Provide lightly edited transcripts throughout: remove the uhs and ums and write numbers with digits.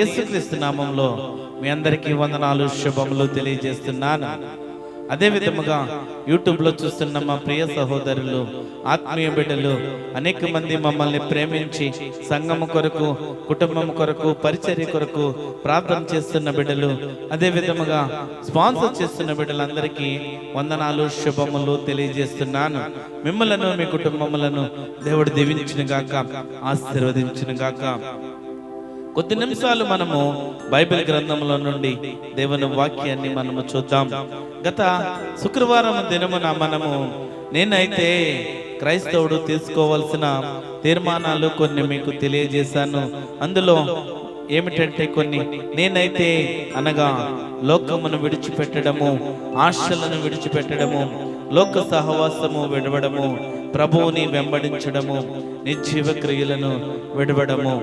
యేసుక్రీస్తు నామంలో మీ అందరికీ వందనాలు, శుభములు తెలియజేస్తున్నాను. అదే విధముగా యూట్యూబ్లో చూస్తున్న మా ప్రియ సహోదరులు, ఆత్మీయ బిడ్డలు, అనేక మంది మమ్మల్ని ప్రేమించి సంఘము కొరకు, కుటుంబం కొరకు, పరిచర్య కొరకు ప్రార్థన చేస్తున్న బిడ్డలు, అదే విధముగా స్పాన్సర్ చేస్తున్న బిడ్డలందరికీ వందనాలు, శుభములు తెలియజేస్తున్నాను. మిమ్మలను, మీ కుటుంబములను దేవుడు దీవించును గాక, ఆశీర్వదించును గాక. కొద్ది నిమిషాలు మనము బైబిల్ గ్రంథంలో నుండి దేవుని వాక్యాన్ని మనము చూద్దాం. గత శుక్రవారం దినమున నేనైతే క్రైస్తవుడు తీసుకోవాల్సిన తీర్మానాలు కొన్ని మీకు తెలియజేశాను. అందులో ఏమిటంటే నేనైతే అనగా లోకమును విడిచిపెట్టడము, ఆశలను విడిచిపెట్టడము, లోక సహవాసము విడవడము, ప్రభువుని వెంబడించడము, నిర్జీవ క్రియలను విడవడము.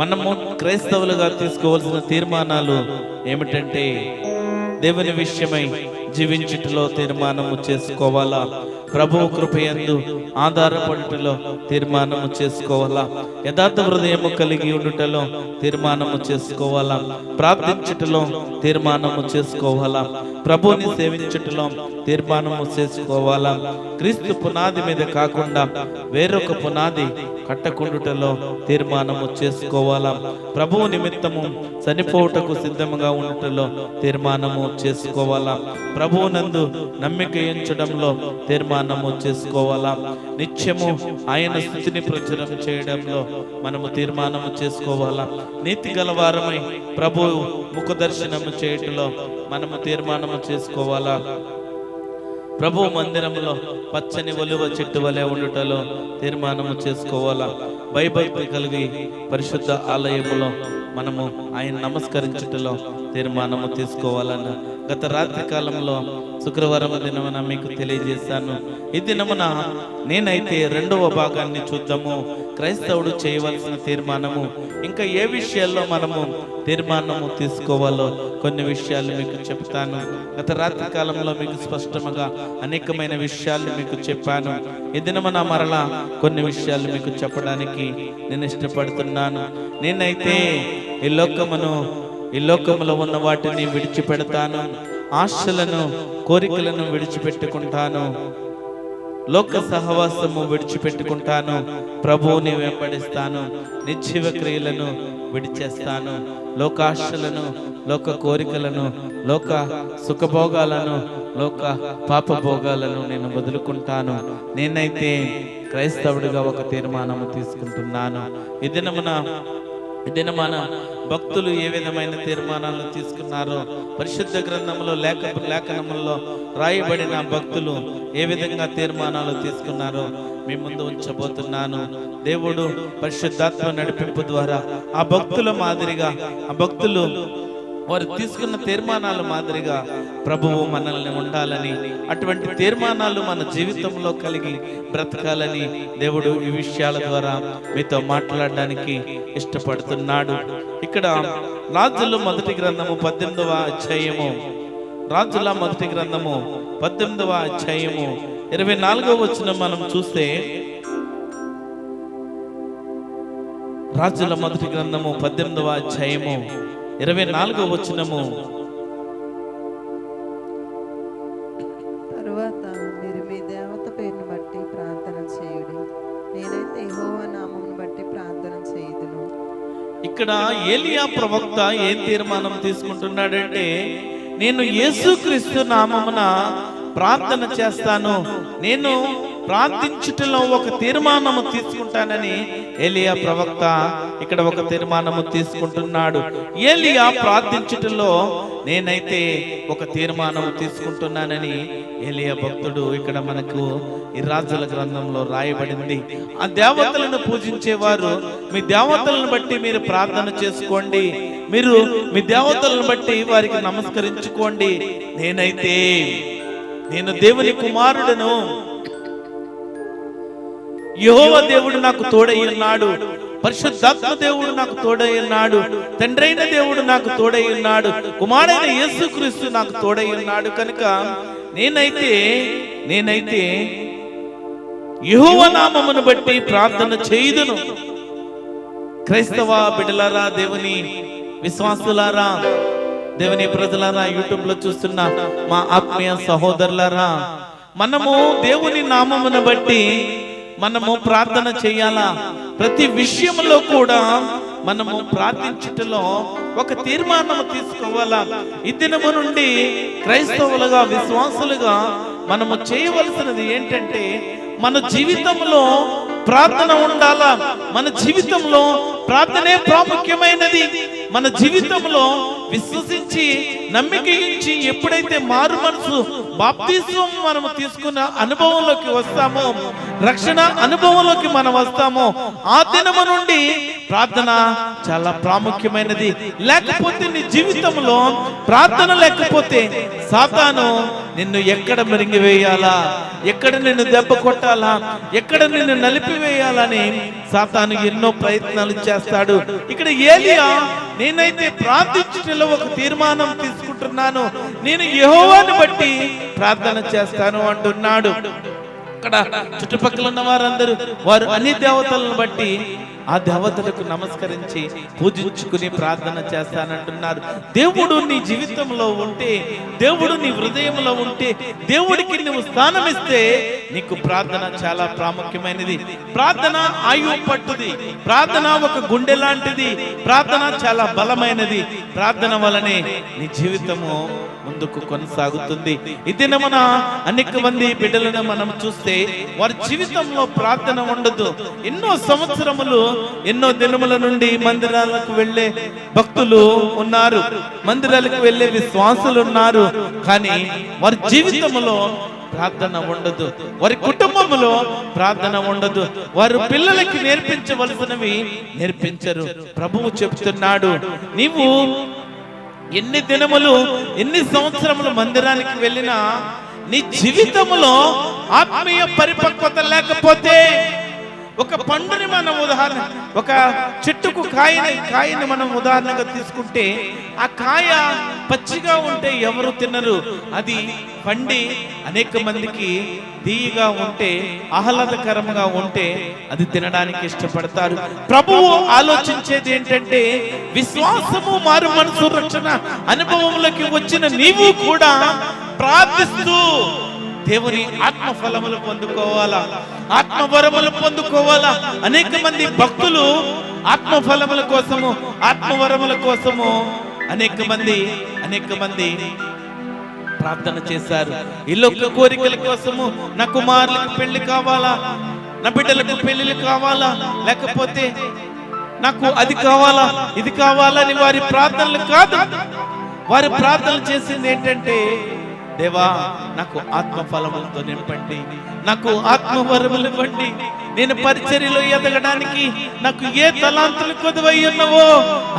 మనము క్రైస్తవులుగా తీసుకోవాల్సిన తీర్మానాలు ఏమిటంటే దేవుని విషయమై జీవించుటలో తీర్మానము చేసుకోవాలా, ప్రభువు కృపయందు ఆధారపడుటలో తీర్మానము చేసుకోవాలా, యథార్థ హృదయము కలిగి ఉండుటలో తీర్మానము చేసుకోవాలా, ప్రార్థించుటలో తీర్మానము చేసుకోవాలా, ప్రభువుని సేవించుటలో తీర్మానము చేసుకోవాలా, క్రీస్తు పునాది మీద కాకుండా వేరొక పునాది కట్టకుండుటలో తీర్మానము చేసుకోవాలా, ప్రభువు నిమిత్తము చనిపోవుటకు సిద్ధముగా ఉండుటలో తీర్మానము చేసుకోవాలా, ప్రభువునందు నమ్మిక ఎంచడంలో తీర్మానము చేసుకోవాలా, నిత్యము ఆయన స్తుతిని ప్రచురం చేయడంలో మనము తీర్మానము చేసుకోవాలా, నీతి గలవారమై ప్రభువు ముఖ దర్శనము చేయటంలో మనము తీర్మానము చేసుకోవాలా, ప్రభు మందిరంలో పచ్చని ఒలివ చెట్టు వలె ఉండుటలో తీర్మానము చేసుకోవాలా, భయభక్తి కలిగి పరిశుద్ధ ఆలయములో మనము ఆయన నమస్కరించుటలో తీర్మానము తీసుకోవాలని గత రాత్రి కాలంలో శుక్రవారం దినమున మీకు తెలియజేశాను. ఈ దినమున నేనైతే రెండవ భాగాన్ని చూద్దాము. క్రైస్తవుడు చేయవలసిన తీర్మానము, ఇంకా ఏ విషయాల్లో మనము తీర్మానము తీసుకోవాలో కొన్ని విషయాలు మీకు చెప్తాను. గత రాత్రి కాలంలో మీకు స్పష్టంగా అనేకమైన విషయాలు మీకు చెప్పాను. ఈ దినమున మరలా కొన్ని విషయాలు మీకు చెప్పడానికి నేను ఇష్టపడుతున్నాను. నేనైతే ఈ లోకములో ఉన్న వాటిని విడిచిపెడతాను, ఆశలను, కోరికలను విడిచిపెట్టుకుంటాను, లోక సహవాసము విడిచిపెట్టుకుంటాను, ప్రభువుని వెంబడిస్తాను, నిర్జీవ క్రియలను విడిచేస్తాను, లోకాశలను, లోక కోరికలను, లోక సుఖభోగాలను, లోక పాపభోగాలను నేను వదులుకుంటాను. నేనైతే క్రైస్తవుడిగా ఒక తీర్మానము తీసుకుంటున్నాను. ఈ దినమాన భక్తులు ఏ విధమైన తీర్మానాలు తీసుకున్నారో, పరిశుద్ధ గ్రంథంలో లేఖనములలో రాయబడిన భక్తులు ఏ విధంగా తీర్మానాలు తీసుకున్నారో మీ ముందు ఉంచబోతున్నాను. దేవుడు పరిశుద్ధాత్మ నడిపింపు ద్వారా ఆ భక్తుల మాదిరిగా, ఆ భక్తులు వారు తీసుకున్న తీర్మానాల మాదిరిగా ప్రభువు మనల్ని ఉండాలని, అటువంటి తీర్మానాలు మన జీవితంలో కలిగి బ్రతకాలని దేవుడు ఈ విషయాల ద్వారా మీతో మాట్లాడడానికి ఇష్టపడుతున్నాడు. ఇక్కడ రాజుల మొదటి గ్రంథము 18వ అధ్యాయము, రాజుల మొదటి గ్రంథము 18వ అధ్యాయము 24వ వచనం మనం చూస్తే, రాజుల మొదటి గ్రంథము 18వ అధ్యాయము 24వ వచనము, తరువాత మీరు మీ దేవత పేరును బట్టి ప్రార్థన చేయుడి, నేనైతే యెహోవా నామమును బట్టి ప్రార్థన చేయుదును. ఇక్కడ ఏలియా ప్రవక్త ఏం తీర్మానం తీసుకుంటున్నాడంటే, నేను యేసుక్రీస్తు నామమున ప్రార్థన చేస్తాను, నేను ప్రార్థించుటలో ఒక తీర్మానము తీసుకుంటానని ఏలియా ప్రవక్త ఇక్కడ ఒక తీర్మానము తీసుకుంటున్నాడు. ఏలియా ప్రార్థించుటలో నేనైతే ఒక తీర్మానము తీసుకుంటున్నానని ఏలియా భక్తుడు ఇక్కడ మనకు ఈ రాజుల గ్రంథంలో రాయబడింది. ఆ దేవతలను పూజించేవారు మీ దేవతలను బట్టి మీరు ప్రార్థన చేసుకోండి, మీరు మీ దేవతలను బట్టి వారికి నమస్కరించుకోండి. నేను దేవుని కుమారుడను, యెహోవా దేవుడు నాకు తోడై ఉన్నాడు, పరిశుద్ధాత్మ దేవుడు నాకు తోడై ఉన్నాడు, తండ్రైన దేవుడు నాకు తోడై ఉన్నాడు, కుమారుడైన యేసుక్రీస్తు నాకు తోడై ఉన్నాడు. కనుక నేనైతే యెహోవా నామమును బట్టి ప్రార్థన చేయుదును. క్రైస్తవ బిడ్డలారా, దేవుని విశ్వాసులారా, దేవుని ప్రజలారా, యూట్యూబ్ లో చూస్తున్న మా ఆత్మీయ సహోదరులారా, మనము దేవుని నామమును బట్టి మనము ప్రార్థన చేయాలా. ప్రతి విషయంలో కూడా మనము ప్రార్థించుటలో ఒక తీర్మానం తీసుకోవాలా. ఈ దినము నుండి క్రైస్తవులుగా, విశ్వాసులుగా మనము చేయవలసినది ఏంటంటే, మన జీవితంలో ప్రార్థన ఉండాలా. మన జీవితంలో ప్రార్థనే ప్రాముఖ్యమైనది. మన జీవితంలో విశ్వసించి నమ్మిక ఇచ్చి ఎప్పుడైతే మారు మనసు బాప్తిస్మం మనము తీసుకున్న అనుభవంలోకి వస్తామో, రక్షణ అనుభవంలోకి మనం వస్తామో, ఆ దినము నుండి ప్రార్థన చాలా ప్రాముఖ్యమైనది. లేకపోతే నీ జీవితంలో ప్రార్థన లేకపోతే సాతాను నిన్ను ఎక్కడ మరింగివేయాలా, ఎక్కడ నిన్ను దెబ్బ కొట్టాలా, ఎక్కడ నిన్ను నలిపివేయాలని సాతాను ఎన్నో ప్రయత్నాలు చేస్తాడు. ఇక్కడ ఏలియా, నేనైతే ప్రార్థించటంలో ఒక తీర్మానం తీసుకుంటున్నాను, నేను యెహోవాను బట్టి ప్రార్థన చేస్తాను అంటున్నాడు. అక్కడ చుట్టుపక్కల ఉన్న వారందరూ వారు అన్ని దేవతలను బట్టి ఆ దేవతలకు నమస్కరించి పూజించుకుని ప్రార్థన చేస్తానంటున్నారు. దేవుడు నీ జీవితంలో ఉంటే, దేవుడు నీ హృదయంలో ఉంటే, దేవుడికి నువ్వు స్థానం ఇస్తే నీకు ప్రార్థన చాలా ప్రాముఖ్యమైనది. ప్రార్థన ఆయువు పట్టుది, ప్రార్థన ఒక గుండె లాంటిది, ప్రార్థన చాలా బలమైనది. ప్రార్థన వలనే నీ జీవితము ముందుకు కొనసాగుతుంది. ఇది మన అనేక మంది బిడ్డలను మనం చూస్తే వారి జీవితంలో ప్రార్థన ఉండదు. ఎన్నో సంవత్సరములు, ఎన్నో దినముల నుండి మందిరాలకు వెళ్ళే భక్తులు ఉన్నారు, మందిరాలకు వెళ్ళే విశ్వాసులు ఉన్నారు, కానీ వారి జీవితంలో ప్రార్థన ఉండదు. వారి కుటుంబంలో ప్రార్థన ఉండదు. వారు పిల్లలకి నేర్పించవలసినవి నేర్పించరు. ప్రభువు చెప్తున్నాడు, నీవు ఎన్ని దినములు, ఎన్ని సంవత్సరములు మందిరానికి వెళ్ళినా నీ జీవితంలో ఆత్మీయ పరిపక్వత లేకపోతే, ఒక పండుని మనం ఉదాహరణ, ఒక చెట్టుకు కాయని మనం ఉదాహరణగా తీసుకుంటే, ఆ కాయ పచ్చిగా ఉంటే ఎవరు తినరు. అది పండి అనేక మందికి తీయగా ఉంటే, ఆహ్లాదకరంగా ఉంటే అది తినడానికి ఇష్టపడతారు. ప్రభువు ఆలోచించేది ఏంటంటే, విశ్వాసము, మారు మనసు, రక్షణ అనుభవంలోకి వచ్చిన నీవు కూడా ప్రార్థిస్తూ దేవుని ఆత్మ ఫలములు పొందుకోవాలా, ఆత్మవరములు పొందుకోవాలా. అనేక మంది భక్తులు ఆత్మ ఫలముల కోసము, ఆత్మవరముల కోసము అనేక మంది ప్రార్థన చేశారు. ఈ లోక కోరికల కోసము, నా కుమారులకు పెళ్లి కావాలా, నా బిడ్డలకు పెళ్లిళ్ళు కావాలా, లేకపోతే నాకు అది కావాలా, ఇది కావాలని వారి ప్రార్థనలు కాదు. వారి ప్రార్థనలు చేసింది ఏంటంటే, దేవా నాకు ఆత్మ ఫలములతో నింపండి, నాకు ఆత్మ వరములు ఇవ్వండి, నేను పరిచర్యలో ఎదగడానికి నాకు ఏ తలాంతులు కొదువై ఉన్నవో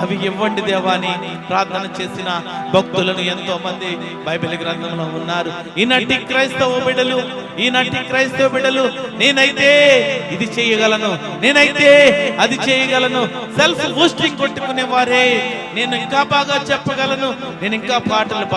అవి ఇవ్వండి దేవా అని ప్రార్థన చేసిన భక్తులను ఎంతో మంది బైబిల్ గ్రంథంలో ఉన్నారు. ఈనాటి క్రైస్తవ బిడ్డలు నేనైతే ఇది చేయగలను, నేనైతే అది చేయగలను, సెల్ఫ్ బూస్టింగ్ కొట్టుకునే వారే, నేను ఇంకా బాగా చెప్పగలను, నేను ఇంకా పాటలు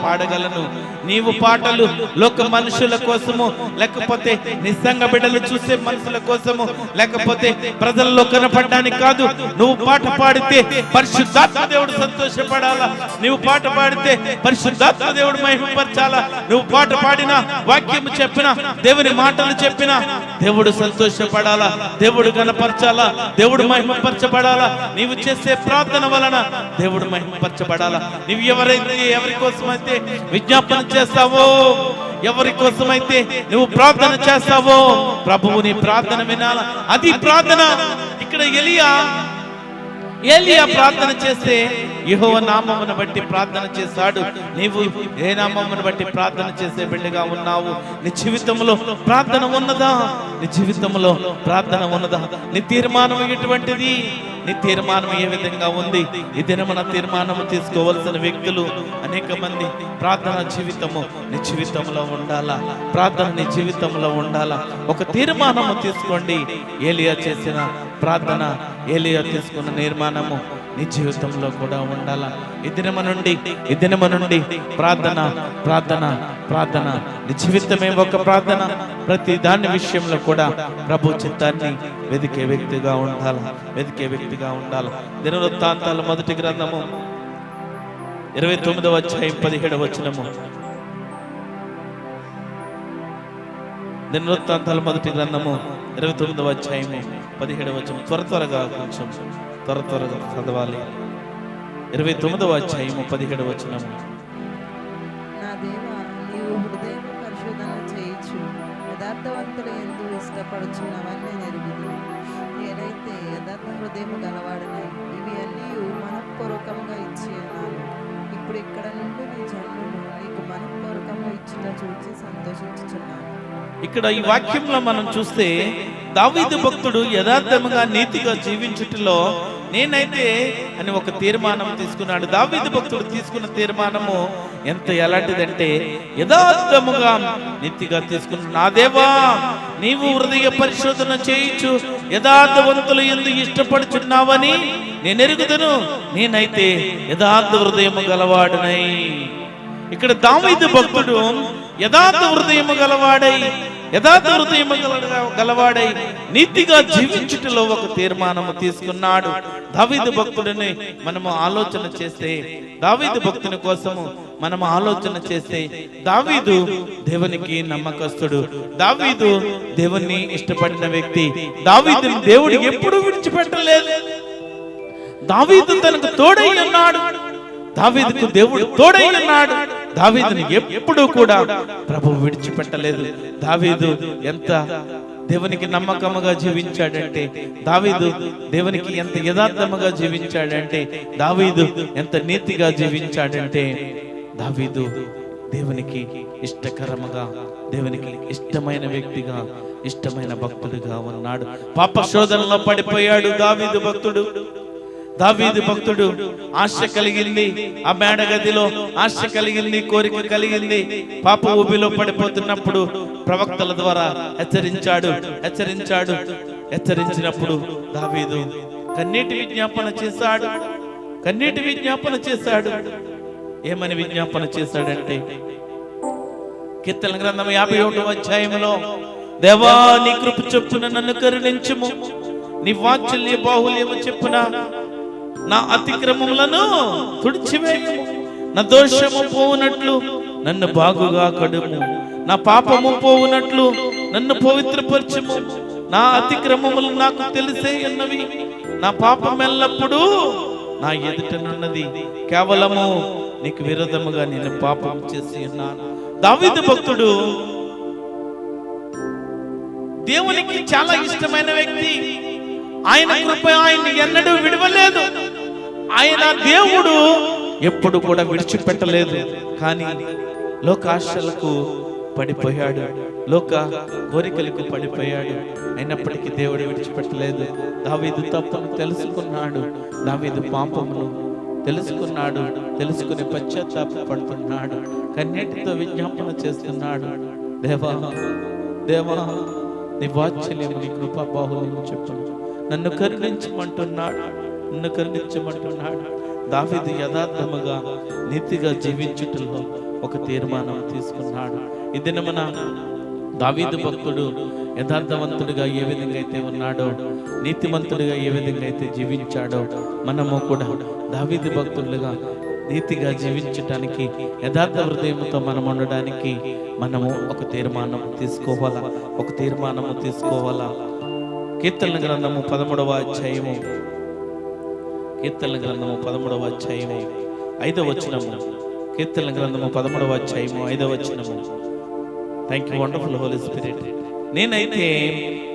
పాడగలను. నీవు పాటలు లోక మనుషుల కోసము, లేకపోతే నిజంగ బిడ్డలు చూసే మనుషుల కోసము, లేకపోతే ప్రజల్లో కనపడడానికి కాదు. నువ్వు పాట పాడితే పరిశుద్ధాత్మ దేవుడు సంతోషపడాలా, నువ్వు పాట పాడితే పరిశుద్ధాత్మ దేవుడు మహిమపరచాలా. నువ్వు పాట పాడినా, వాక్యము చెప్పినా, దేవుని మాటలు చెప్పినా దేవుడు సంతోషపడాలా, దేవుడు కనపరచాలా, దేవుడు మహిమపరచబడాలా. నీవు చేసే ప్రార్థన వలన దేవుడు మహిమపరచబడాలా. నీవు ఎవరి కోసమైతే విజ్ఞాపన చేస్తావో, ఎవరి కోసమైతే నువ్వు ప్రార్థన చేస్తావో, ప్రభువు నీ ప్రార్థన వినాలా. అది ప్రార్థన. ఇక్కడ ఏలియా ప్రార్థన చేస్తే యెహోవా నామమును బట్టి ప్రార్థన చేశాడు. నీవు ఏ నామమును బట్టి ప్రార్థన చేసే బిడ్డగా ఉన్నావు? నీ జీవితంలో ప్రార్థన ఉన్నదా? నీ జీవితంలో ప్రార్థన ఉన్నదా? నీ తీర్మానం ఎటువంటిది? నీ తీర్మానం ఏ విధంగా ఉంది? ఈ దినమున తీర్మానం తీసుకోవాల్సిన వ్యక్తులు అనేక మంది. ప్రార్థన జీవితము నీ జీవితంలో ఉండాలా, ప్రార్థన నీ జీవితంలో ఉండాలా. ఒక తీర్మానము తీసుకోండి. ఏలియా చేసిన ప్రార్థన ఏలియా తీసుకున్న తీర్మానము నీ జీవితంలో కూడా ఉండాలా. ఈ దినము నుండి ప్రార్థన ప్రార్థన ప్రార్థన. నీ జీవితమే ఒక ప్రార్థన. ప్రతి దాని విషయంలో కూడా ప్రభు చిత్తాన్ని వెతికే వ్యక్తిగా ఉండాలి. దినవృత్తాంతాల మొదటి గ్రంథము 29వ అధ్యాయం 17వ వచనము. దినవృత్తాంతాల మొదటి గ్రంథము 29వ అధ్యాయము 17వ వచనం. త్వరగా చదవాలి. 29వ అధ్యాయము 17వ వచనము. నా దేవా, నీవు హృదయం పరిశోధన చేయించు, యథార్థవంతులు ఎందు ఇష్టపడుచున్నవన్నీ నెరుగుదు. నేనైతే యథార్థ హృదయం గలవాడనై ఇవి అన్నీ మనఃపూర్వకంగా ఇచ్చి ఉన్నాను. ఇప్పుడు ఇక్కడ నుండి నీ జన్మను నీకు మనఃపూర్వకంగా ఇచ్చుట చూచి సంతోషించుచున్నాను. ఇక్కడ ఈ వాక్యంలో మనం చూస్తే దావీదు భక్తుడు యథార్థముగా నీతిగా జీవించుటలో నేనైతే అని ఒక తీర్మానం తీసుకున్నాడు. దావీదు భక్తుడు తీసుకున్న తీర్మానము ఎలాంటిదంటే యథార్థముగా నీతిగా తీసుకున్నాడు. నా దేవా, నీవు హృదయ పరిశోధన చేయించు, యథార్థవంతులు ఎందు ఇష్టపడుచున్నావని నేను ఎరుగుదును. నేనైతే యథార్థ హృదయము గలవాడునై. ఇక్కడ దావీదు భక్తుడు యథార్థ హృదయము గలవాడై నీతిగా జీవించుటలో ఒక తీర్మానము తీసుకున్నాడు. దావీదు భక్తుడిని మనము ఆలోచన చేస్తే, దావీదు భక్తుని కోసము మనము ఆలోచన చేస్తే, దావీదు దేవునికి నమ్మకస్తుడు, దావీదు దేవుణ్ణి ఇష్టపడిన వ్యక్తి. దావీదుని దేవుడు ఎప్పుడు విడిచిపెట్టలేదు. దావీదు తనకు తోడై ఉన్నాడు. దావీదుకు దేవుడు తోడై ఉన్నాడు. దావీదుని ఎప్పుడూ కూడా ప్రభువు విడిచిపెట్టలేదు. దావీదు ఎంత దేవునికి నమ్మకముగా జీవించాడంటే, దావీదు దేవునికి ఎంత యథార్థముగా జీవించాడంటే, దావీదు ఎంత నీతిగా జీవించాడంటే, దావీదు దేవునికి ఇష్టకరముగా, దేవునికి ఇష్టమైన వ్యక్తిగా, ఇష్టమైన భక్తుడిగా ఉన్నాడు. పాప శోధనలో పడిపోయాడు దావీదు భక్తుడు. ఆశ కలిగింది, ఆ మేడ గదిలో ఆశ కలిగింది, కోరిక కలిగింది. పాప ఊబిలో పడిపోతున్నప్పుడు ప్రవక్తల ద్వారా హెచ్చరించినప్పుడు దావీదు కన్నీటి విజ్ఞాపన చేశాడు. ఏమని విజ్ఞాపన చేశాడంటే, కీర్తన గ్రంథం 51వ అధ్యాయంలో, దేవా, నీ కృప చొప్పున నన్ను కరుణించుము, నీ వాత్సల్య బాహుల్యము చెప్పున నా అతిక్రమములను తుడిచివేయము, నా దోషము పోవునట్లు నన్ను బాగుగా కడుము, నా పాపము పోవునట్లు నన్ను పవిత్రపరచుము. నా అతిక్రమములు నాకు తెలిసే ఉన్నవి, నా పాపం ఎల్లప్పుడూ నా ఎదుటనున్నది. కేవలము నీకు విరోధముగా నేను పాపం చేసి ఉన్నాను. దావీదు భక్తుడు దేవునికి చాలా ఇష్టమైన వ్యక్తి. ఆయన కృప ఆయన్ని ఎన్నడూ విడవలేదు. ఆయన దేవుడు ఎప్పుడు కూడా విడిచిపెట్టలేదు. కానీ లోకాశలకు పడిపోయాడు, లోక కోరికలకు పడిపోయాడు. అయినప్పటికీ దేవుడు విడిచిపెట్టలేదు. దావీదు తప్పును తెలుసుకున్నాడు, దావీదు పాపమును తెలుసుకుని పశ్చాత్తాపడుతున్నాడు, కన్నీటితో విజ్ఞాపన చేస్తున్నాడు. దేవా, నీ వాత్సల్యము, నీ కృపా బాహుల్యము చెప్పును, నన్ను కరుణించమంటున్నాడు. దావీదు యథార్థముగా నీతిగా జీవించుటలో ఒక తీర్మానం తీసుకున్నాడు. ఈ దినమున దావీదు భక్తుడు యథార్థవంతుడిగా ఏ విధంగా అయితే ఉన్నాడో, నీతిమంతుడిగా ఏ విధంగా అయితే జీవించాడో, మనము కూడా దావీదు భక్తులుగా నీతిగా జీవించటానికి, యథార్థ హృదయంతో మనం ఉండడానికి మనము ఒక తీర్మానం తీసుకోవాలా. కీర్తన గ్రంథము 13వ అధ్యాయము 5వ వచనము. కీర్తన గ్రంథము 13వ అధ్యాయము 5వ వచనము. Thank you wonderful Holy Spirit. నేనైతే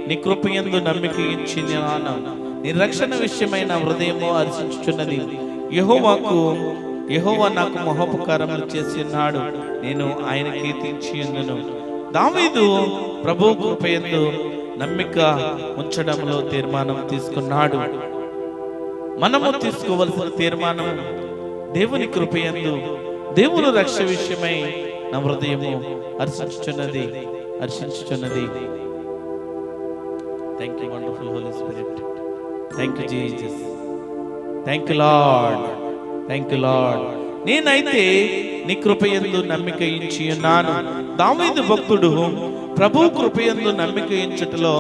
నీ కృపయందు నమ్మిక ఇచ్చినాను, నీ రక్షణ విషయమైన హృదయము హర్షించుచున్నది. యెహోవా నాకు మహోపకారములు చేసి ఉన్నాడు, నేను ఆయన కీర్తించి ఉన్నాను. దావీదు ప్రభు కృపయందు నమ్మిక ఉంచడంలో తీర్మానం తీసుకున్నాడు. మనము తీసుకోవలసిన తీర్మానం, దేవుని కృపయందు, దేవుని రక్షణ విషయమై నా హృదయము హర్షించుచున్నది. Thank you wonderful Holy Spirit. Thank you Jesus, thank you Lord, thank you Lord. నేనైతే నీ కృపయందు నమ్మిక ఉంచి ఉన్నాను. దావీదు భక్తుడు ప్రభు కృపయందు నమ్మిక ఉంచుటలో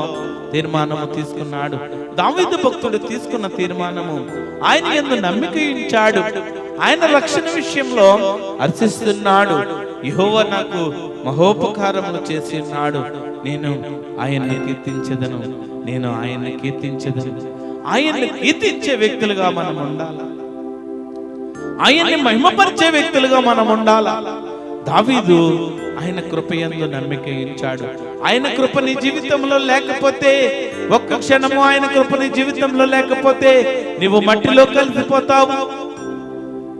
తీర్మానము తీసుకున్నాడు. దావీదు భక్తుడు తీసుకున్న తీర్మానము, ఆయన యందు నమ్మిక ఉంచాడు. ఆయన రక్షణ విషయంలో హర్షిస్తున్నాడు. యెహోవా నాకు మహోపకారములు చేసి ఉన్నాడు, నేను ఆయన్ని కీర్తించెదను, నేను ఆయన్ని కీర్తించెదను. ఆయన్ని కీర్తించే వ్యక్తులుగా మనం ఉండాలి, ఆయన్ని మహిమపరిచే వ్యక్తులుగా మనం ఉండాలా. దావీదు ఆయన కృపయందు నమ్మిక ఉంచాడు. ఆయన కృప నీ జీవితంలో లేకపోతే, ఒక్క క్షణము ఆయన కృప నీ జీవితంలో లేకపోతే నీవు మట్టిలో కలిసిపోతావు.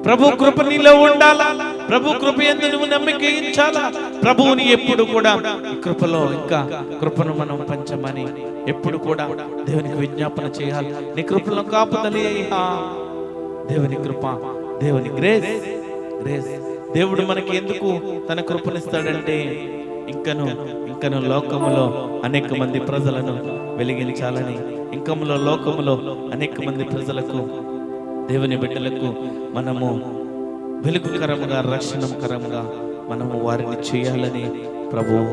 ప్రభు కృప నీలో ఉండాలా, ప్రభు కృపయందు నువ్వు నమ్మిక ఉంచాలా. ప్రభువుని ఎప్పుడు కూడా ఈ కృపలో ఇంకా కృపను మనం పంచమని ఎప్పుడు కూడా దేవునికి విజ్ఞాపన చేయాలి. నీ కృపలో కాపుదలి అయ్యా, దేవుని కృప, దేవుని గ్రేస్, గ్రేస్. దేవుడు మనకి ఎందుకు తన కృపనిస్తాడంటే ఇంకను లోకములో అనేక మంది ప్రజలను వెలిగించాలని, ఇంకములో లోకములో అనేక మంది ప్రజలకు, దేవుని బిడ్డలకు మనము వెలుగుకరముగా, రక్షణకరముగా మనము వారిని చేయాలని ప్రభువు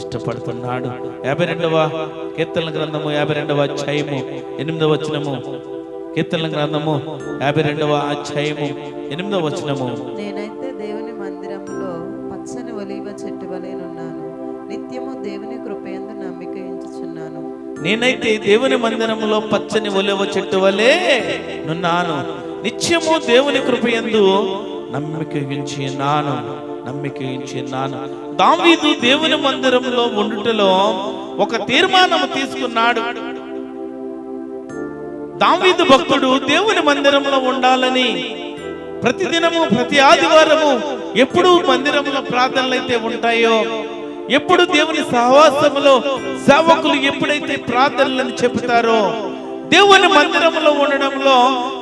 ఇష్టపడుతున్నాడు. 52వ కీర్తనల గ్రంథము 52వ అధ్యాయము 8వ వచనము. కీర్తనల గ్రంథము 52వ అధ్యాయము 8వ వచనము. నేనైతే దేవుని మందిరములో పచ్చని ఒలీవ చెట్టు వలెనున్నాను, నిత్యము దేవుని కృపయందు నమ్మిక ఉంచుచున్నాను. నేనైతే దేవుని మందిరములో పచ్చని ఒలీవ చెట్టు వలె నున్నాను, నిత్యము దేవుని కృపయందు నమ్మిక ఉంచున్నాను, నమ్మిక ఉంచున్నాను. దావీదు దేవుని మందిరంలో ఉండుటలో ఒక తీర్మానం తీసుకున్నాడు. దావీదు భక్తుడు దేవుని మందిరంలో ఉండాలని ప్రతిదినము, ప్రతి ఆదివారము, ఎప్పుడు మందిరంలో ప్రార్థనలు అయితే ఉంటాయో, ఎప్పుడు దేవుని సహవాసములో సేవకులు ఎప్పుడైతే ప్రార్థనలను చెబుతారో, దేవుని మందిరంలో ఉండడంలో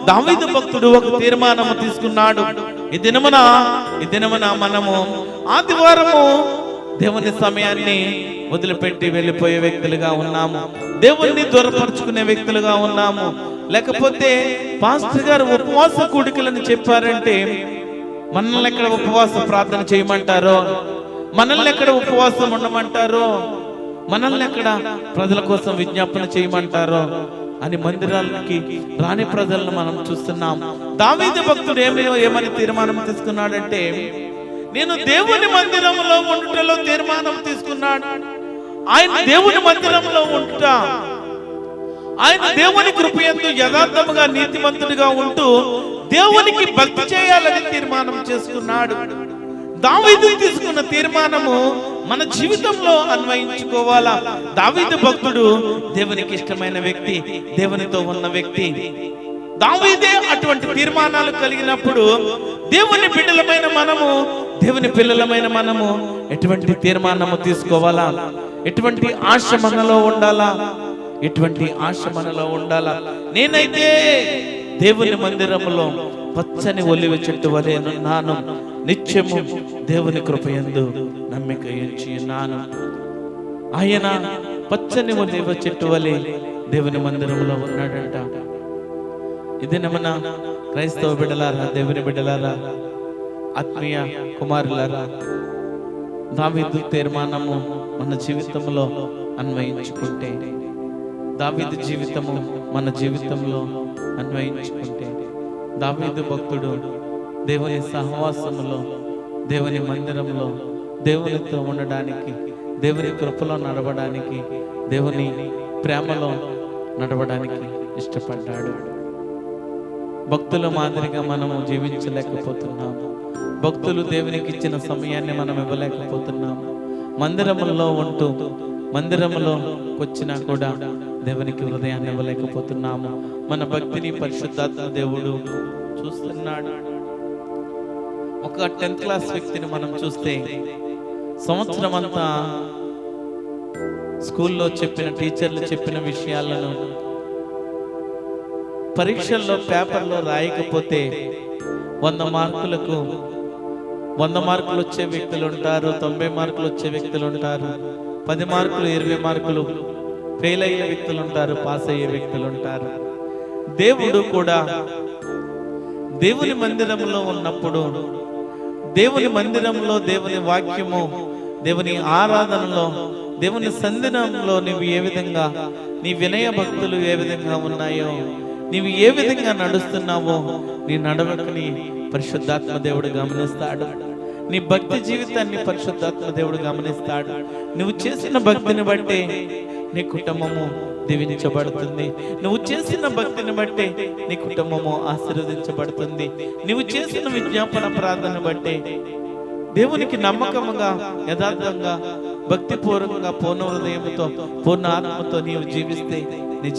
దావీదు భక్తుడు ఒక తీర్మానము తీసుకున్నాడు. ఈ దినమున మనము ఆదివారము దేవుని సమయాన్ని వదిలిపెట్టి వెళ్ళిపోయే వ్యక్తులుగా ఉన్నాము, దేవుణ్ణి దూరపరుచుకునే వ్యక్తులుగా ఉన్నాము. లేకపోతే పాస్టర్ గారు ఉపవాస కూడికలను చెప్పారంటే మనల్ని ఎక్కడ ఉపవాస ప్రార్థన చేయమంటారో, మనల్ని ఎక్కడ ఉపవాసం ఉండమంటారో, మనల్ని ఎక్కడ ప్రజల కోసం విజ్ఞాపన చేయమంటారో అని మందిరాలకి రాని ప్రజలను మనం చూస్తున్నాం. దావీదు భక్తుడు ఏమని తీర్మానం తీసుకున్నాడంటే, నేను దేవుని మందిరంలో ఉండుటలో తీర్మానం తీసుకున్నాడు. ఆయన దేవుని మందిరంలో ఉండుట, ఆయన దేవుని కృపయందు యథార్థముగా నీతిమంతుడిగా ఉంటూ దేవునికి భక్తి చేయాలని తీర్మానం చేసుకున్నాడు. దావీదు తీసుకున్న తీర్మానము మన జీవితంలో అన్వయించుకోవాలా. దావీదు భక్తుడు దేవునికి ఇష్టమైన వ్యక్తి, దేవునితో ఉన్న వ్యక్తి. దావీదే అటువంటి తీర్మానాలు కలిగినప్పుడు దేవుని బిడ్డలమైన మనము, దేవుని పిల్లలమైన మనము ఎటువంటి తీర్మానము తీసుకోవాలా? ఎటువంటి ఆశ మనలో ఉండాలా? ఎటువంటి ఆశ మనలో ఉండాలా? నేనైతే దేవుని మందిరములో పచ్చని ఒలివ చెట్టు వలె నున్నాను, నిత్యము దేవుని కృపయందు నమ్మిక ఉంచి ఉన్నాను. ఆయన పచ్చని ఒలివ చెట్టు వలె దేవుని మందిరంలో ఉన్నాడంట. ఇది నమన క్రైస్తవ బిడ్డలారా, దేవుని బిడ్డలారా, ఆత్మీయ కుమారులారా, దావీదు తీర్మానము మన జీవితంలో అన్వయించుకుంటే, దావీదు జీవితము మన జీవితంలో అన్వయించుకుంటే, దావీదు భక్తుడు దేవుని సహవాసములో, దేవుని మందిరంలో దేవునితో ఉండడానికి, దేవుని కృపలో నడవడానికి, దేవుని ప్రేమలో నడవడానికి ఇష్టపడ్డాడు. భక్తుల మాదిరిగా మనము జీవించలేకపోతున్నాము. భక్తులు దేవునికి ఇచ్చిన సమయాన్ని మనం ఇవ్వలేకపోతున్నాము. మందిరములో ఉంటూ మందిరములో వచ్చినా కూడా దేవునికి హృదయాన్ని ఇవ్వలేకపోతున్నాము. మన భక్తిని పరిశుద్ధాత్మ దేవుడు చూస్తున్నాడు. ఒక 10th క్లాస్ వ్యక్తిని మనం చూస్తే సంవత్సరం అంతా స్కూల్లో చెప్పిన టీచర్లు చెప్పిన విషయాలను పరీక్షల్లో పేపర్లో రాయకపోతే 100 మార్కులకు 100 మార్కులు వచ్చే వ్యక్తులు ఉంటారు, 90 మార్కులు వచ్చే వ్యక్తులు ఉంటారు, 10 మార్కులు 20 మార్కులు ఫెయిల్ అయ్యే వ్యక్తులు ఉంటారు, పాస్ అయ్యే వ్యక్తులు ఉంటారు. దేవుడు కూడా దేవుని మందిరంలో ఉన్నప్పుడు, దేవుని మందిరంలో దేవుని వాక్యము, దేవుని ఆరాధనలో, దేవుని సందినంలో నీవు ఏ విధంగా, నీ వినయ భక్తులు ఏ విధంగా ఉన్నాయో, నీవు ఏ విధంగా నడుస్తున్నావో, నీ నడవడిని పరిశుద్ధాత్మ దేవుడు గమనిస్తాడు. నీ భక్తి జీవితాన్ని పరిశుద్ధాత్మ దేవుడు గమనిస్తాడు. నువ్వు చేసిన భక్తిని బట్టి నీ కుటుంబము దీవించబడుతుంది. నువ్వు చేసిన భక్తిని బట్టి నీ కుటుంబము ఆశీర్వదించబడుతుంది. నువ్వు చేసిన విజ్ఞాపన ప్రార్థన బట్టి దేవునికి నమ్మకముగా, యథార్థంగా, భక్తిపూర్వకంగా, పూర్ణ హృదయంతో, పూర్ణ ఆత్మతో నీవు జీవిస్తే నీ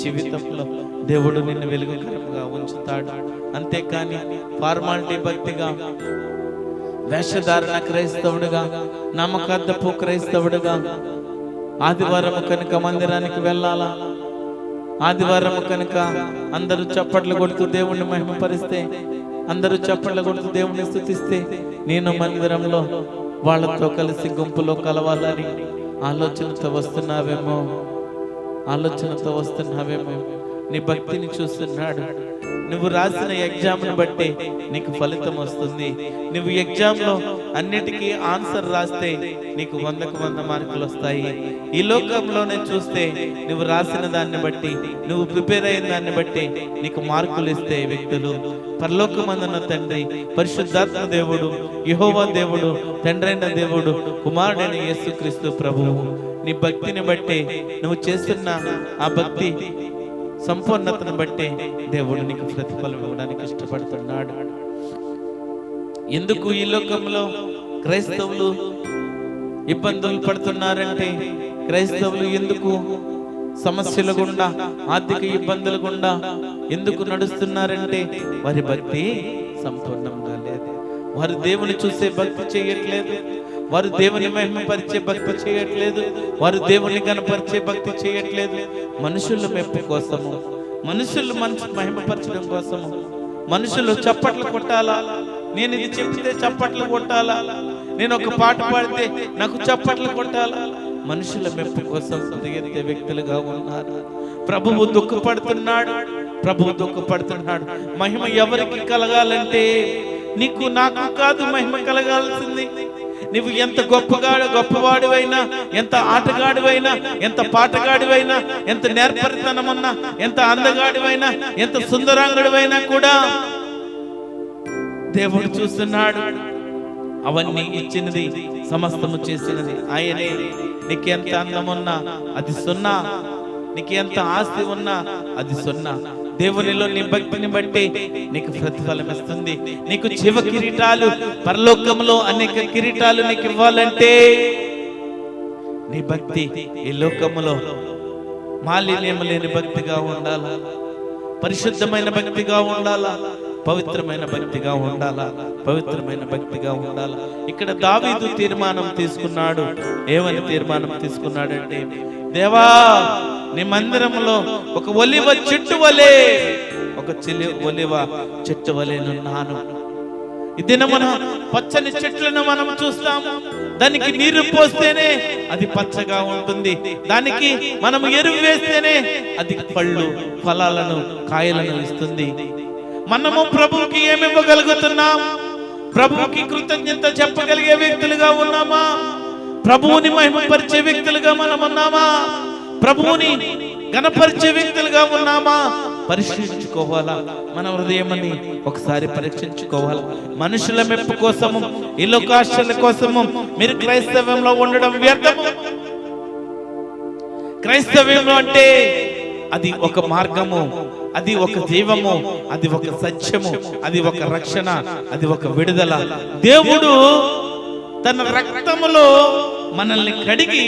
జీవితంలో దేవుడు నిన్ను వెలుగుకరంగా ఉంచుతాడు. అంతేకాని ఫార్మాలిటీ భక్తిగా, వేషధారణ క్రైస్తవుడుగా, నమ్మకార్థపు క్రైస్తవుడుగా, ఆదివారం కనుక మందిరానికి వెళ్ళాలా, ఆదివారం కనుక అందరూ చప్పట్లు కొడుతూ దేవుణ్ణి మహిమపరిస్తే, అందరూ చప్పట్లు కొడుతూ దేవుణ్ణి స్తుతిస్తే, నేను మందిరంలో వాళ్ళతో కలిసి గుంపులో కలవాలని ఆలోచనతో వస్తున్నావేమో. నీ భక్తిని చూస్తున్నాడు. నువ్వు రాసిన ఎగ్జామ్ను బట్టి నీకు ఫలితం వస్తుంది. నువ్వు ఎగ్జామ్లో అన్నిటికీ ఆన్సర్ రాస్తే నీకు 100కు 100 మార్కులు వస్తాయి. ఈ లోకంలోనే చూస్తే నువ్వు రాసిన దాన్ని బట్టి, నువ్వు ప్రిపేర్ అయిన దాన్ని బట్టి నీకు మార్కులు ఇస్తే వ్యక్తులు, పరలోకమందున్న తండ్రి, పరిశుద్ధాత్మ దేవుడు, యెహోవా దేవుడు, తండ్రైన దేవుడు, కుమారుడైన యేసుక్రీస్తు ప్రభువు, నీ భక్తిని బట్టి, నువ్వు చేస్తున్న ఆ భక్తి సంపూర్ణతను బట్టి దేవుడు నీకు ప్రతిఫలం ఇవ్వడానికి ఇష్టపడుతున్నాడు. ఎందుకు ఈ లోకంలో క్రైస్తవులు ఇబ్బందులు పడుతున్నారంటే, క్రైస్తవులు ఎందుకు సమస్యల గుండా, ఆర్థిక ఇబ్బందుల గుండా ఎందుకు నడుస్తున్నారంటే, వారి భక్తి సంపూర్ణంగా లేదు. వారు దేవుని చూసే భక్తి చేయట్లేదు, వారు దేవుని మహిమపరిచే భక్తి చేయట్లేదు, వారు దేవుని కనపరిచే భక్తి చేయట్లేదు. మనుషుల మెప్పు కోసము, మనుషులు మహిమపరచడం కోసము, మనుషులు చప్పట్లు కొట్టాలా, నేను ఇది చెప్తే చప్పట్లు కొట్టాలా, నేను ఒక పాట పాడితే నాకు చప్పట్లు కొట్టాలా, మనుషుల మెప్పు కోసం పరిగెత్తే వ్యక్తులుగా ఉన్నారు. ప్రభువు దుఃఖపడుతున్నాడు. మహిమ ఎవరికి కలగాలంటే నీకు నాకు కాదు మహిమ కలగాల్సింది. నువ్వు ఎంత గొప్పవాడివైనా, ఎంత ఆటగాడివైనా, ఎంత పాటగాడివైనా, ఎంత నేర్పరితనమన్నా, ఎంత అందగాడివైనా, ఎంత సుందరాంగుడివైనా కూడా దేవుడు చూస్తున్నాడు. అవన్నీ ఇచ్చినది, సమస్తము చేసినది ఆయనే. నీకెంత అందమున్నా అది సున్నా, నీకెంత ఆస్తి ఉన్నా అది సున్నా. దేవునిలో నీ భక్తిని బట్టి నీకు ప్రతిఫలం ఇస్తుంది. నీకు జీవ కిరీటాలు, పరలోకంలో అనేక కిరీటాలు నీకు ఇవ్వాలంటే నీ భక్తి ఈ లోకములో మాలిన్యం లేని భక్తిగా ఉండాలా, పరిశుద్ధమైన భక్తిగా ఉండాలా, పవిత్రమైన భక్తిగా ఉండాలా. ఇక్కడ దావీదు తీర్మానం తీసుకున్నాడు. ఏమని తీర్మానం తీసుకున్నాడంటే, దేవా నీ మందిరంలో ఒక ఒలివ చెట్టు వలె, ఒలివ చెట్టు వలె నున్నాను. ఈ దినమున పచ్చని చెట్లను మనం చూస్తాము. దానికి నీరు పోస్తేనే అది పచ్చగా ఉంటుంది. దానికి మనం ఎరువు వేస్తేనే అది పళ్ళు, ఫలాలను, కాయలను ఇస్తుంది. మనము ప్రభువుకి ఏమి ఇవ్వగలుగుతున్నాం? ప్రభువుకి కృతజ్ఞత చెప్పగలిగే వ్యక్తులుగా ఉన్నామా? ప్రభువుని మహిమపరిచే వ్యక్తులుగా మనం ఉన్నామా? ప్రభువుని గణపరిచే వ్యక్తులుగా ఉన్నామా? పరిశీలించుకోవాలా. మన హృదయమని ఒకసారి పరీక్షించుకోవాలి. మనుషుల మెప్పు కోసము, ఈ లోకాశల కోసము మీరు క్రైస్తవ్యంలో ఉండడం వ్యర్థము. క్రైస్తవ్యంలో అంటే అది ఒక మార్గము, అది ఒక జీవము, అది ఒక సత్యము, అది ఒక రక్షణ, అది ఒక విడుదల. దేవుడు తన రక్తములో మనల్ని కడిగి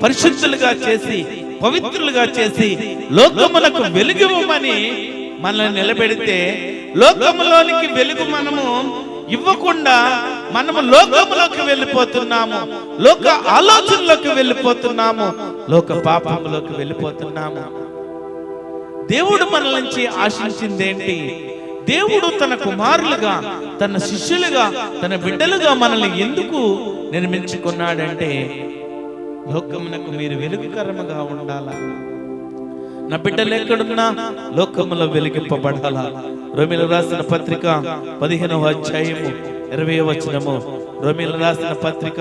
పరిశుద్ధులుగా చేసి, పవిత్రులుగా చేసి, లోకములకు వెలుగుమని మనల్ని నిలబెడితే, లోకములోనికి వెలుగు మనము ఇవ్వకుండా మనము లోకములోకి వెళ్ళిపోతున్నాము, లోక ఆలోచనలోకి వెళ్ళిపోతున్నాము, లోక పాపములోకి వెళ్ళిపోతున్నాము. దేవుడు మన నుంచి ఆశించిందేంటి? దేవుడు తన కుమారులుగా, తన శిష్యులుగా, తన బిడ్డలుగా మనల్ని ఎందుకు నిర్మించుకున్నాడంటే, లోకమునకు మీరు వెలుగుకరముగా ఉండాలా, నా బిడ్డలు ఎక్కడున్నా లోకములో వెలిగింపబడాలా. రోమీలు రాసిన పత్రిక 15వ అధ్యాయము 20వ వచనము. రోమీలు రాసిన పత్రిక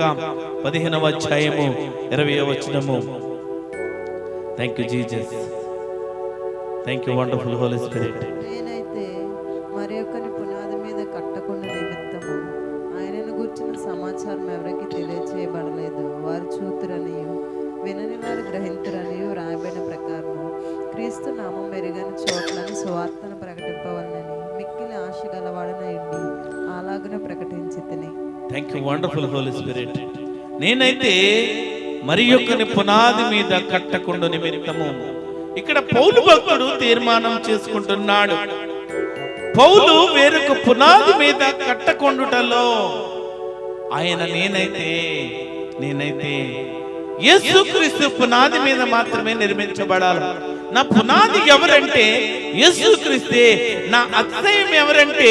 15వ అధ్యాయము 20వ వచనము. Thank you Jesus, thank you wonderful Holy Spirit. నేనైతే మరి ఒక్కని పునాది మీద కట్టకుండా నిమిత్తము ఆయనను గుర్చిన సమాచారం ఎవరికి తెలియచేయబడలేదు. వారు చూతురనియు వినని వారు గ్రహింతురనియు రాయబడిన ప్రకారము క్రీస్తు నామం మెరుగని చోట్లని సువార్తను ప్రకటింపవలనని మిక్కిలి ఆశ గలవాడనయుండి అలాగున ప్రకటించి తిని. Thank you wonderful Holy Spirit. నేనైతే మరి యొక్కని పునాది మీద కట్టకుండా నిమిత్తము. ఇక్కడ పౌలు భక్తుడు తీర్మానం చేసుకుంటున్నాడు. పౌలు వేరొక పునాది మీద కట్టకొండుటలో ఆయన నేనైతే యేసుక్రీస్తు పునాది మీద మాత్రమే నిర్మించబడాలి. నా పునాది ఎవరంటే యేసుక్రీస్తే. నా అతిశయం ఎవరంటే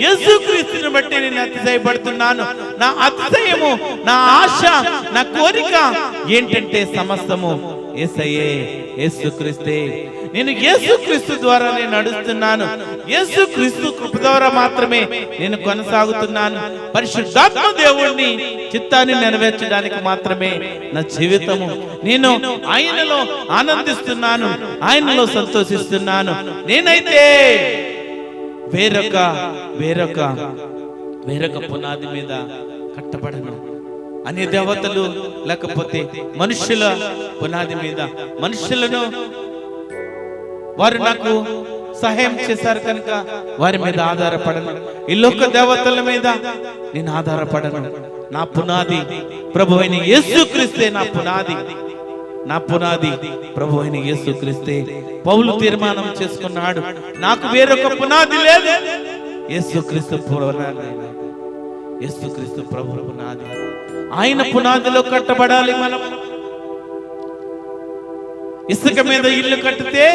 యేసుక్రీస్తుని బట్టి నేను అతిశయపడుతున్నాను. నా అతిశయము, నా ఆశ, నా కోరిక ఏంటంటే సమస్తము యేసయ్యే, యేసుక్రీస్తే. నేను యేసుక్రీస్తు ద్వారా నేను నడుస్తున్నాను. యేసుక్రీస్తు కృప ద్వారా మాత్రమే నేను కొనసాగుతున్నాను. పరిశుద్ధాత్మ దేవుణ్ణి చిత్తాన్ని నెరవేర్చడానికి మాత్రమే నా జీవితము. నేను ఆయనలో ఆనందిస్తున్నాను, ఆయనలో సంతోషిస్తున్నాను. నేనైతే వేరొక పునాది మీద కట్టబడను. అన్ని దేవతలు లేకపోతే మనుషుల పునాది మీద, మనుషులను వారు నాకు సహాయం చేశారు కనుక వారి మీద ఆధారపడను. ఈ లోక దేవతల మీద నేను ఆధారపడను. నా పునాది ప్రభు అయిన యేసుక్రీస్తే. నా పునాది ప్రభు అయిన యేసుక్రీస్తే. పౌలు తీర్మానం చేసుకున్నాడు, నాకు వేరొక పునాది లేదు. యేసుక్రీస్తు పునాది, యేసుక్రీస్తు ప్రభు పునాది. ఆయన పునాదిలో కట్టబడాలి. మనం ఇసుక మీద ఇల్లు కట్టితే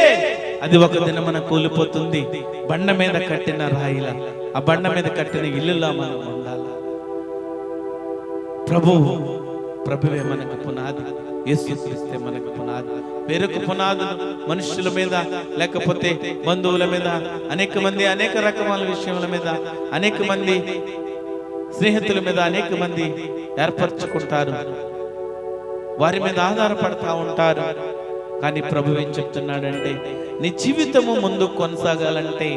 అది ఒక దినమున కూలిపోతుంది. బండ మీద కట్టిన రాయిలా, ఆ బండ మీద కట్టిన ఇల్లులా మనం ఉండాలి. ప్రభువే మనకు పునాది, యేసుక్రీస్తే మనకు పునాది. వేరొక పునాదులు మనుషుల మీద లేకపోతే బంధువుల మీద, అనేక మంది అనేక రకమైన విషయముల మీద, అనేక మంది స్నేహితుల మీద అనేక మంది ఏర్పరచుకుంటారు, వారి మీద ఆధారపడతా ఉంటారు. కానీ ప్రభు ఏం చెప్తున్నాడంటే, నీ జీవితము ముందు కొనసాగాలంటే,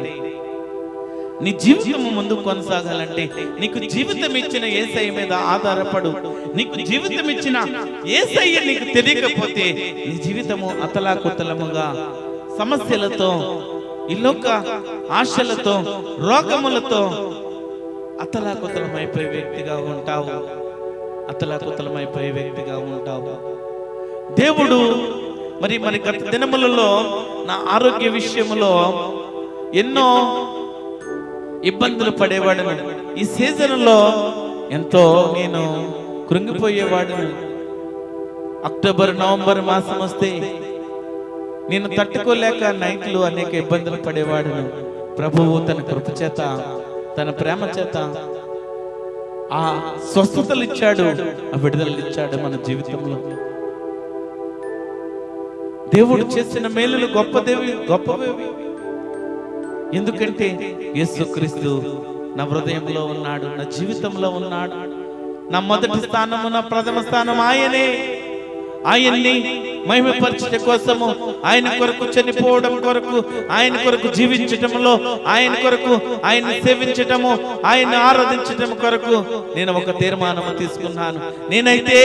నీకు జీవితం ఇచ్చిన యేసయ్య మీద ఆధారపడు. నీకు జీవితం ఇచ్చిన యేసయ్య నీకు తెలియకపోతే నీ జీవితము అతలాకుతలముగా సమస్యలతో, ఇల్లోక ఆశలతో, రోగములతో అతలాకుతలమైపోయే వ్యక్తిగా ఉంటావు. దేవుడు మరి గత దినములలో నా ఆరోగ్య విషయములో ఎన్నో ఇబ్బందులు పడేవాడును. ఈ సీజన్లో ఎంతో నేను కృంగిపోయేవాడును. అక్టోబర్ నవంబర్ మాసం వస్తే నేను తట్టుకోలేక నైట్లు అనేక ఇబ్బందులు పడేవాడును. ప్రభువు తన కృప చేత, తన ప్రేమ చేత ఆ స్వస్థతలు ఇచ్చాడు, ఆ విడుదలలు ఇచ్చాడు మన జీవితంలో. దేవుడు చేసిన మేలులు గొప్పవి. ఎందుకంటే యేసుక్రీస్తు నా హృదయంలో ఉన్నాడు, నా జీవితంలో ఉన్నాడు. నా మొదటి స్థానము, నా ప్రథమ స్థానం ఆయన్ని మహిమపరచట కోసము, ఆయన కొరకు చనిపోవడం కొరకు, ఆయన కొరకు జీవించటంలో, ఆయన కొరకు ఆయన్ని సేవించటము, ఆయన్ని ఆరాధించటం కొరకు నేను ఒక తీర్మానము తీసుకున్నాను. నేనైతే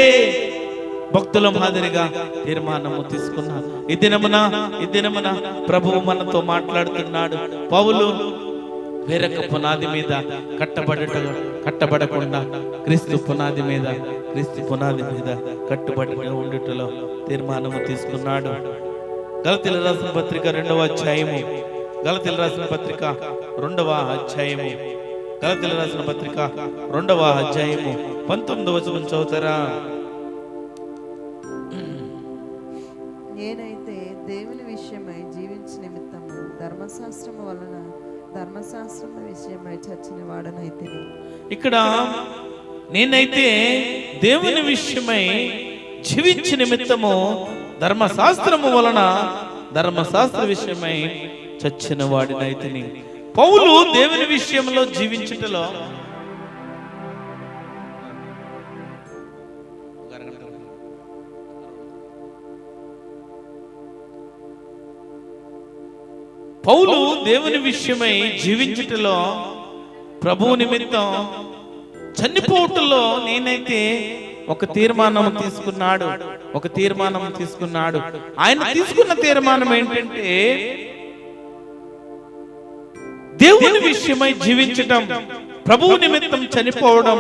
భక్తుల మాదిరిగా తీర్మానము తీసుకున్నాను. ఈ దినమున ప్రభువు మనతో మాట్లాడుతున్నాడు. పౌలు వేరొక పునాది మీద కట్టబడకుండా క్రీస్తు పునాది మీద కట్టుబడి ఉండుటలో తీర్మానము తీసుకున్నాడు. గలతీయులకు రాసిన పత్రిక 2వ అధ్యాయము, 19వ వచనం చదువుతారా? నేనైతే దేవుని విషయమై జీవించ నిమిత్తము ధర్మశాస్త్రము విషయమై చచ్చిన వాడనైతే. ఇక్కడ నేనైతే దేవుని విషయమై జీవించ నిమిత్తము ధర్మశాస్త్రము వలన ధర్మశాస్త్ర విషయమై చచ్చిన వాడినైతిని. పౌలు దేవుని విషయంలో జీవించుటలో జీవించుటలో ప్రభువు నిమిత్తం చనిపోవటంలో నేనైతే ఒక తీర్మానం తీసుకున్నాడు. ఆయన తీసుకున్న తీర్మానం ఏంటంటే దేవుని విషయమై జీవించటం, ప్రభువు నిమిత్తం చనిపోవడం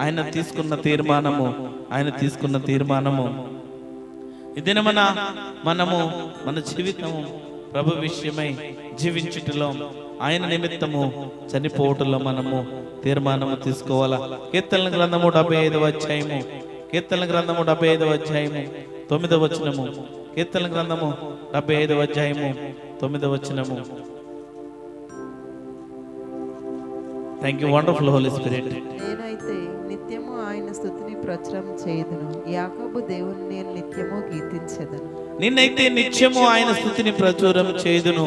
ఆయన తీసుకున్న తీర్మానము. ఇదిన మనము మన జీవితము ప్రభు విషయమై జీవించుటలో, ఆయన నిమిత్తము చనిపోవటంలో మనము తీర్మానము తీసుకోవాలా. కీర్తనల గ్రంథము 75వ అధ్యాయము 9వ వచనము. కీర్తనల గ్రంథము 75వ అధ్యాయము 9వ వచనము. Thank you wonderful Holy Spirit. నేనైతే నిత్యము ఆయన స్తుతిని ప్రచురం చేయుదును, యాకోబు దేవుని నేను నిత్యము కీర్తించెదను. నిన్నైతే నిత్యము ఆయన స్తుతిని ప్రచురం చేయుదును,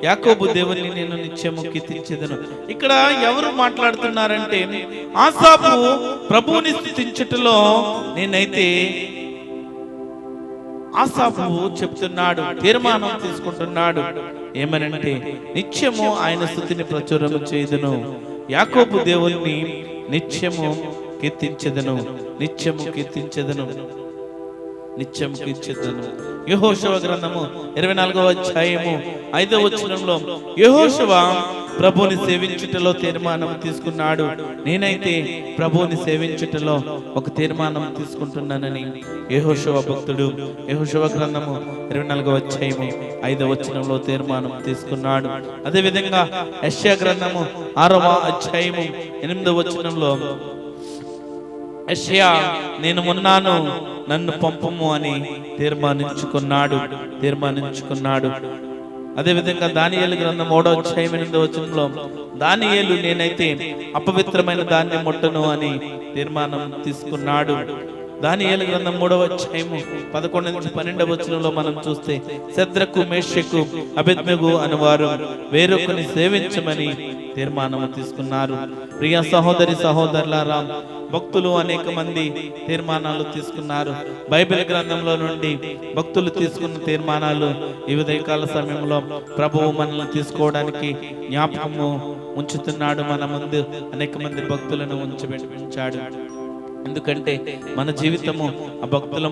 యాకోబు దేవుని నేను నిత్యము కీర్తించెదను. ఇక్కడ ఎవరు మాట్లాడుతున్నారంటే ఆసాపు ప్రభువుని స్తుతించుటలో నేనైతే ఆసాపు చెప్తున్నాడు, తీర్మానం తీసుకుంటున్నాడు. ఏమనంటే నిత్యము ఆయన స్తుతిని ప్రచురం చేయుదును, యాకోబు దేవుని నిత్యము కీర్తించెదను. యెహోషువ గ్రంథము 24వ అధ్యాయము 5వ వచనంలో యెహోషువ ప్రభువుని సేవించుటలో తీర్మానం తీసుకున్నాడు. నేనైతే ప్రభువుని సేవించుటలో ఒక తీర్మానం తీసుకుంటున్నానని యెహోషువ భక్తుడు యెహోషువ గ్రంథము 24వ అధ్యాయము 5వ వచనంలో తీర్మానం తీసుకున్నాడు. అదే విధంగా యెషయా గ్రంథము 6వ అధ్యాయము 8వ వచనంలో యెషయా నేను ఉన్నాను నన్ను పంపము అని తీర్మానించుకున్నాడు. అదే విధంగా దానియేలు గ్రంథం 3వ అధ్యాయం 8వ వచనంలో దానియేలు నేనైతే అపవిత్రమైన దాన్ని ముట్టను అని తీర్మానం తీసుకున్నాడు. దానియేలు గ్రంథం 3వ అధ్యాయము 11 నుంచి 12వ వచనంలో మనం చూస్తే శద్రకు, మేషకు, అబేద్నెగో అనువారు వేరొకరిని సేవించమని తీర్మానం తీసుకున్నారు. ప్రియ సహోదరి సహోదరులారా, భక్తులు అనేక మంది తీర్మానాలు తీసుకున్నారు. బైబిల్ గ్రంథంలో నుండి భక్తులు తీసుకున్న తీర్మానాలు ఈ ఉదయకాల సమయంలో ప్రభువు మనల్ని తీసుకోవడానికి జ్ఞాపకము ఉంచుతున్నాడు. మన ముందు అనేక మంది భక్తులను ఉంచాడు. ఎందుకంటే మన జీవితము ఆ భక్తుల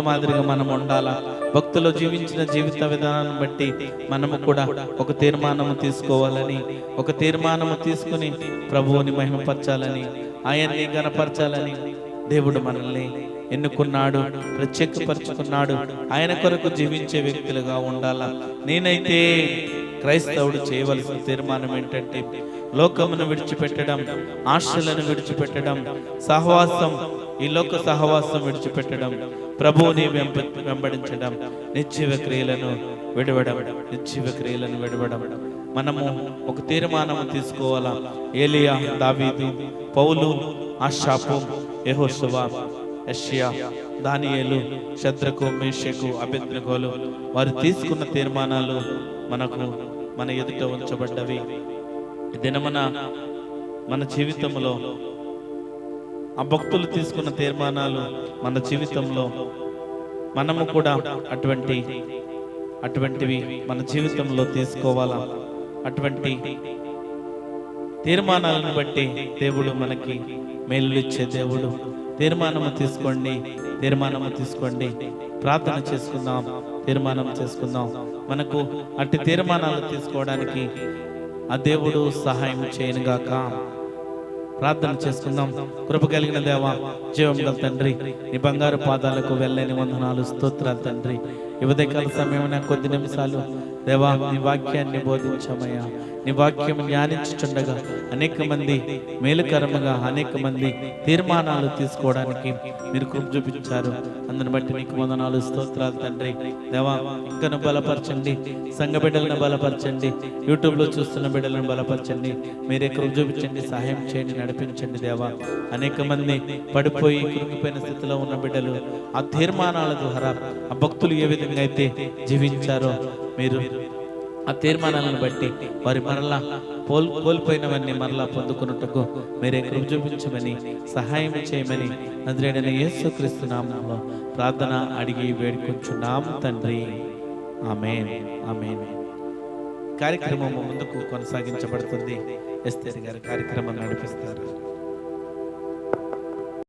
మాదిరిగా మనం ఉండాలా. భక్తులు జీవించిన జీవిత విధానాన్ని బట్టి మనము కూడా ఒక తీర్మానము తీసుకోవాలని, ఒక తీర్మానము తీసుకుని ప్రభువుని మహిమపరచాలని, ఆయన్ని గణపరచాలని దేవుడు మనల్ని ఎన్నుకున్నాడు, ప్రత్యేకపరుచుకున్నాడు. ఆయన కొరకు జీవించే వ్యక్తులుగా ఉండాలా. నేనైతే క్రైస్తవుడు చేయవలసిన తీర్మానం ఏంటంటే లోకమును విడిచిపెట్టడం, ఆశలను విడిచిపెట్టడం, సహవాసం, ఈ లోక సహవాసం విడిచిపెట్టడం, ప్రభువుని వెంబడించడం, నిత్య క్రియలను విడవడం. మనము ఒక తీర్మానము తీసుకోవాలా. ఏలియా, దావీదు, పౌలు, ఆషాపు, యెహోషువ, యెషయా, దానియేలు, శద్రకు, మేషకు, అబేద్నెగోలు వారు తీసుకున్న తీర్మానాలు మన ఎదుట ఉంచబడ్డవి. దినమున మన జీవితంలో ఆ భక్తులు తీసుకున్న తీర్మానాలు మన జీవితంలో మనము కూడా అటువంటివి మన జీవితంలో తీసుకోవాలా. అటువంటి తీర్మానాలను బట్టి దేవుడు మనకి మేలు ఇచ్చే దేవుడు. తీర్మానము తీసుకోండి, ప్రార్థన చేసుకుందాం, తీర్మానం చేసుకుందాం. మనకు అట్టి తీర్మానాలు తీసుకోవడానికి ఆ దేవుడు సహాయం చేయనుగాక. ప్రార్థన చేసుకుందాం. కృప కలిగిన దేవా, జీవం గల తండ్రి, నీ బంగారు పాదాలకు వెళ్ళని వందనాలు, స్తోత్రాలు తండ్రి. ఈ ఉదయకాల సమయం కొద్ది నిమిషాలు దేవా నీ వాక్యాన్ని బోధించమయ్యా. నీ వాక్యం ధ్యానించుచుండగా అనేక మంది మేలుకరముగా అనేక మంది తీర్మానాలు తీసుకోవడానికి మీరు కృప చూపించారు. అందుని బట్టి నీకు వందనాలు, స్తోత్రాలు తండ్రి. దేవా, ఇంకను బలపరచండి, సంఘ బిడ్డలను బలపరచండి, యూట్యూబ్లో చూస్తున్న బిడ్డలను బలపరచండి. మీరే కృప చూపించండి, సహాయం చేయండి, నడిపించండి దేవా. అనేక మంది పడిపోయి కురికిపోయిన స్థితిలో ఉన్న బిడ్డలు ఆ తీర్మానాల ద్వారా ఆ భక్తులు ఏ విధంగా అయితే జీవించారో మీరు ఆ తీర్మానాలను బట్టి వారి మరలా కోల్పోయినవన్నీ మరలా పొందుకున్నట్టుకు మీరే కృప చూపించమని, సహాయం చేయమని నజరేయుడైన యేసుక్రీస్తు నామములో ప్రార్థన అడిగి వేడుకొంచున్నాము తండ్రి. ఆమేన్, ఆమేన్. కార్యక్రమం ముందుకు కొనసాగించబడుతుంది. ఎస్తేర్ గారు కార్యక్రమం నడిపిస్తారు.